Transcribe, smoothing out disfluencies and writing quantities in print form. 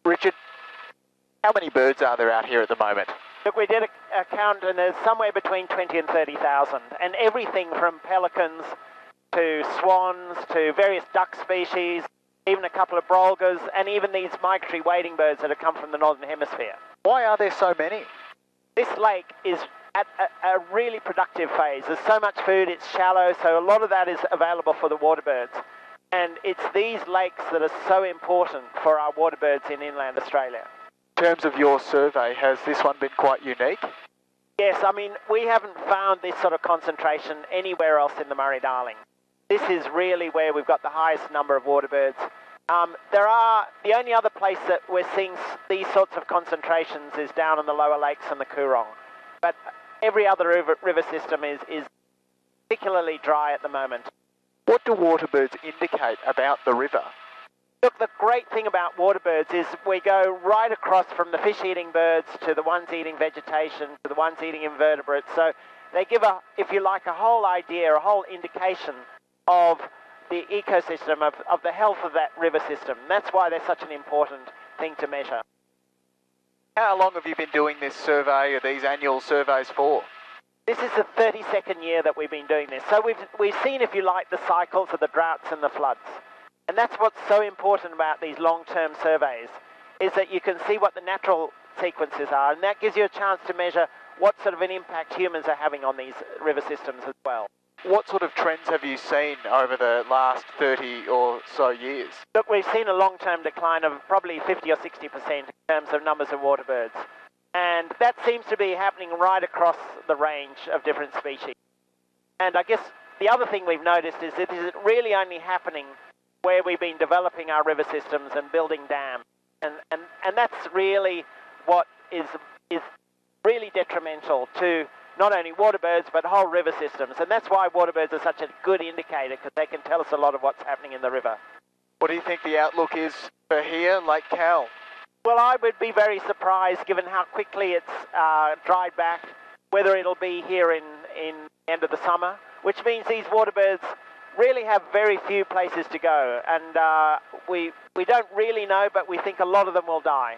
Richard, how many birds are there out here at the moment? Look, we did a count, and there's somewhere between 20 and 30,000, and everything from pelicans to swans to various duck species, even a couple of brolgas, and even these migratory wading birds that have come from the northern hemisphere. Why are there so many? This lake is at a really productive phase. There's so much food, it's shallow, so a lot of that is available for the waterbirds. And it's these lakes that are so important for our waterbirds in inland Australia. In terms of your survey, has this one been quite unique? Yes, I mean, we haven't found this sort of concentration anywhere else in the Murray-Darling. This is really where we've got the highest number of waterbirds. The only other place that we're seeing these sorts of concentrations is down in the lower lakes and the Coorong. But every other river system is particularly dry at the moment. What do waterbirds indicate about the river? Look, the great thing about waterbirds is we go right across from the fish-eating birds to the ones eating vegetation to the ones eating invertebrates. So they give if you like, a whole idea, a whole indication of the ecosystem, of the health of that river system. That's why they're such an important thing to measure. How long have you been doing this survey or these annual surveys for? This is the 32nd year that we've been doing this. So we've seen, if you like, the cycles of the droughts and the floods. And that's what's so important about these long-term surveys, is that you can see what the natural sequences are, and that gives you a chance to measure what sort of an impact humans are having on these river systems as well. What sort of trends have you seen over the last 30 or so years? Look, we've seen a long-term decline of probably 50 or 60% in terms of numbers of waterbirds. And that seems to be happening right across the range of different species. And I guess the other thing we've noticed is that this is really only happening where we've been developing our river systems and building dams. And that's really what is really detrimental to not only waterbirds but whole river systems. And that's why waterbirds are such a good indicator, because they can tell us a lot of what's happening in the river. What do you think the outlook is for here, Lake Cal? Well, I would be very surprised, given how quickly it's dried back, whether it'll be here in the end of the summer, which means these waterbirds really have very few places to go. And we don't really know, but we think a lot of them will die.